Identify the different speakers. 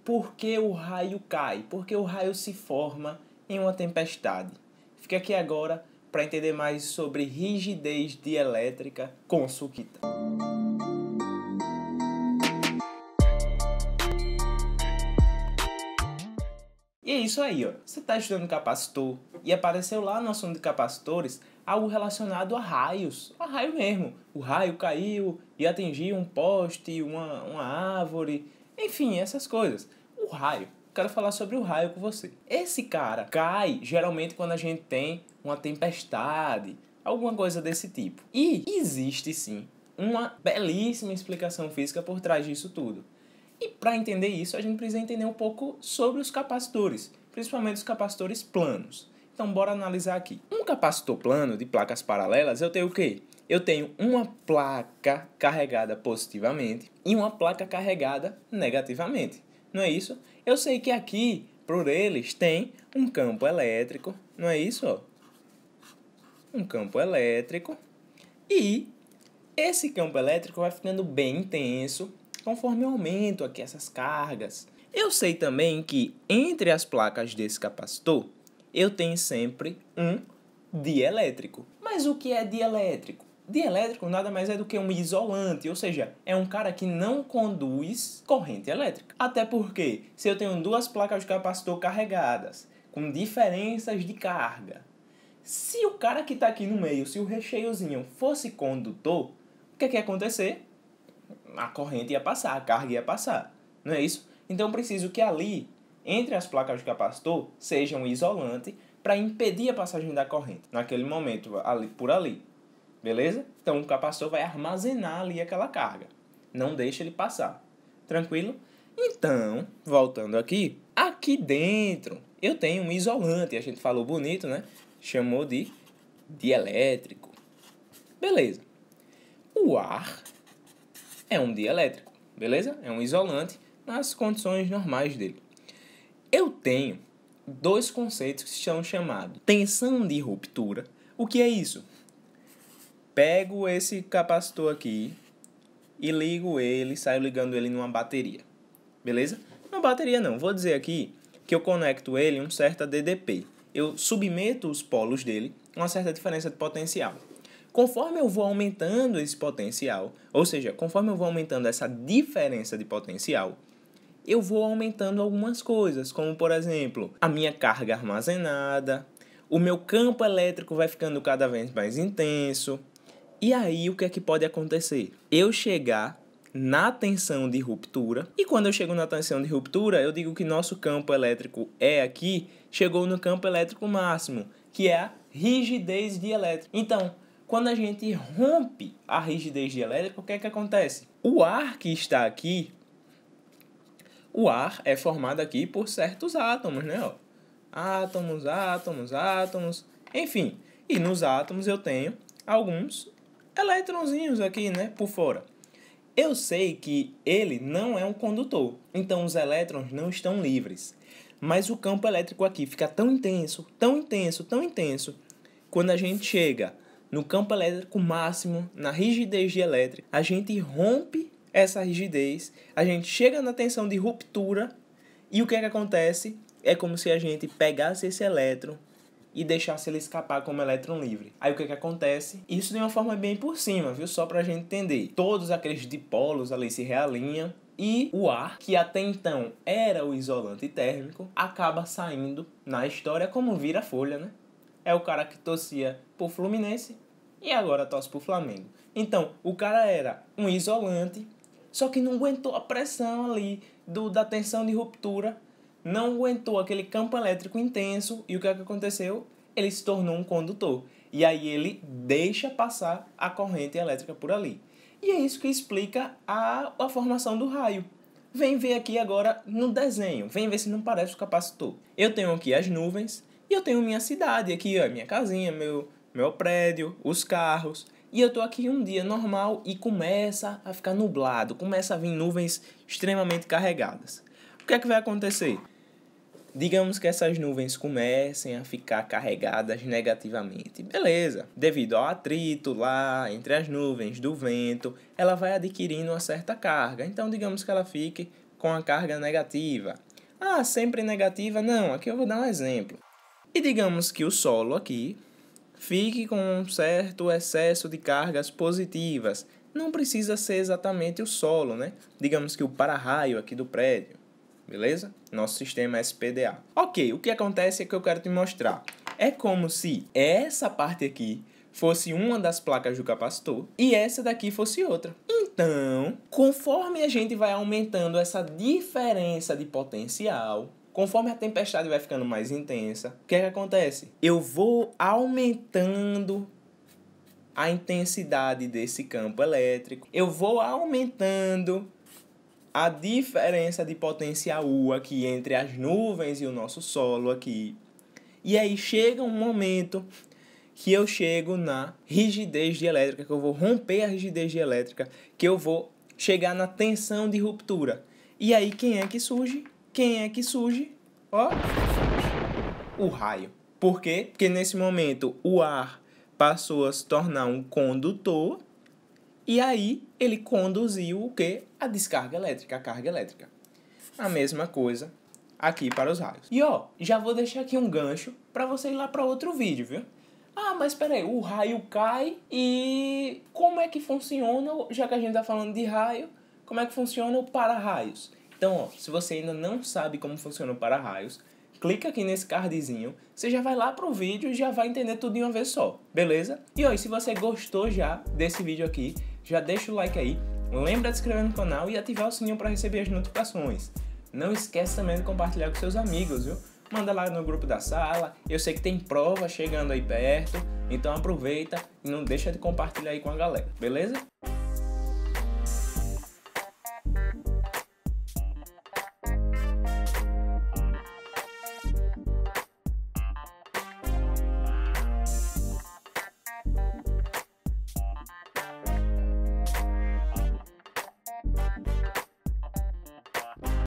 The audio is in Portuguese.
Speaker 1: por que o raio cai, por que o raio se forma em uma tempestade. Fica aqui agora para entender mais sobre rigidez dielétrica com Suquita. E é isso aí, ó. Você está estudando capacitor e apareceu lá no assunto de capacitores algo relacionado a raios, a raio mesmo. O raio caiu e atingiu um poste, uma árvore, enfim, essas coisas. O raio. Quero falar sobre o raio com você. Esse cara cai geralmente quando a gente tem uma tempestade, alguma coisa desse tipo. E existe sim uma belíssima explicação física por trás disso tudo. E para entender isso, a gente precisa entender um pouco sobre os capacitores, principalmente os capacitores planos. Então, bora analisar aqui. Um capacitor plano de placas paralelas, eu tenho o quê? Eu tenho uma placa carregada positivamente e uma placa carregada negativamente. Não é isso? Eu sei que aqui, por eles, tem um campo elétrico, não é isso? Ó? Um campo elétrico. E esse campo elétrico vai ficando bem intenso conforme eu aumento aqui essas cargas. Eu sei também que entre as placas desse capacitor, eu tenho sempre um dielétrico. Mas o que é dielétrico? Dielétrico nada mais é do que um isolante, ou seja, é um cara que não conduz corrente elétrica. Até porque, se eu tenho duas placas de capacitor carregadas, com diferenças de carga, se o cara que está aqui no meio, se o recheiozinho fosse condutor, o que ia acontecer? A corrente ia passar, a carga ia passar, não é isso? Então eu preciso que ali, entre as placas de capacitor, seja um isolante para impedir a passagem da corrente, naquele momento, ali, por ali, beleza? Então o capacitor vai armazenar ali aquela carga, não deixa ele passar, tranquilo? Então, voltando aqui dentro eu tenho um isolante, a gente falou bonito, né? Chamou de dielétrico, beleza? O ar é um dielétrico, beleza? É um isolante nas condições normais dele. Eu tenho dois conceitos que são chamados tensão de ruptura. O que é isso? Pego esse capacitor aqui e ligo ele, saio ligando ele numa bateria, beleza? Não bateria não, vou dizer aqui que eu conecto ele em um certo DDP. Eu submeto os polos dele a uma certa diferença de potencial. Conforme eu vou aumentando esse potencial, ou seja, conforme eu vou aumentando essa diferença de potencial, eu vou aumentando algumas coisas, como por exemplo, a minha carga armazenada, o meu campo elétrico vai ficando cada vez mais intenso. E aí o que é que pode acontecer? Eu chegar na tensão de ruptura, e quando eu chego na tensão de ruptura, eu digo que nosso campo elétrico chegou no campo elétrico máximo, que é a rigidez dielétrica. Então, quando a gente rompe a rigidez dielétrica, o que é que acontece? O ar que está aqui, o ar é formado aqui por certos átomos, né? Ó. Átomos, enfim. E nos átomos eu tenho alguns elétronzinhos aqui, né? Por fora. Eu sei que ele não é um condutor, então os elétrons não estão livres. Mas o campo elétrico aqui fica tão intenso, quando a gente chega no campo elétrico máximo, na rigidez dielétrica, a gente rompe essa rigidez, a gente chega na tensão de ruptura e o que é que acontece? É como se a gente pegasse esse elétron e deixasse ele escapar como elétron livre. Aí o que é que acontece? Isso de uma forma bem por cima, viu? Só pra gente entender. Todos aqueles dipolos ali se realinham e o ar, que até então era o isolante térmico, acaba saindo na história como vira-folha, né? É o cara que torcia por Fluminense e agora torce por Flamengo. Então, o cara era um isolante, só que não aguentou a pressão ali da tensão de ruptura, não aguentou aquele campo elétrico intenso e o que é que aconteceu? Ele se tornou um condutor. E aí ele deixa passar a corrente elétrica por ali. E é isso que explica a formação do raio. Vem ver aqui agora no desenho, vem ver se não parece o capacitor. Eu tenho aqui as nuvens e eu tenho minha cidade aqui, ó, minha casinha, meu prédio, os carros. E eu tô aqui um dia normal e começa a ficar nublado, começa a vir nuvens extremamente carregadas. O que é que vai acontecer? Digamos que essas nuvens comecem a ficar carregadas negativamente. Beleza, devido ao atrito lá entre as nuvens do vento, ela vai adquirindo uma certa carga. Então, digamos que ela fique com a carga negativa. Ah, sempre negativa? Não, aqui eu vou dar um exemplo. E digamos que o solo aqui fique com um certo excesso de cargas positivas. Não precisa ser exatamente o solo, né? Digamos que o para-raio aqui do prédio. Beleza? Nosso sistema SPDA. Ok, o que acontece é que eu quero te mostrar. É como se essa parte aqui fosse uma das placas do capacitor e essa daqui fosse outra. Então, conforme a gente vai aumentando essa diferença de potencial, conforme a tempestade vai ficando mais intensa, o que é que acontece? Eu vou aumentando a intensidade desse campo elétrico, eu vou aumentando a diferença de potencial U aqui entre as nuvens e o nosso solo aqui. E aí chega um momento que eu chego na rigidez dielétrica, que eu vou romper a rigidez dielétrica, que eu vou chegar na tensão de ruptura. E aí quem é que surge? Quem é que surge? Ó, o raio. Por quê? Porque nesse momento o ar passou a se tornar um condutor e aí ele conduziu o quê? A descarga elétrica, a carga elétrica. A mesma coisa aqui para os raios. E ó, já vou deixar aqui um gancho para você ir lá para outro vídeo, viu? Ah, mas espera aí, o raio cai e como é que funciona, já que a gente tá falando de raio, como é que funciona o para-raios? Então, ó, se você ainda não sabe como funciona o para-raios, clica aqui nesse cardzinho, você já vai lá pro vídeo e já vai entender tudo de uma vez só, beleza? E ó, e se você gostou já desse vídeo aqui, já deixa o like aí, lembra de se inscrever no canal e ativar o sininho para receber as notificações. Não esquece também de compartilhar com seus amigos, viu? Manda lá no grupo da sala, eu sei que tem prova chegando aí perto, então aproveita e não deixa de compartilhar aí com a galera, beleza?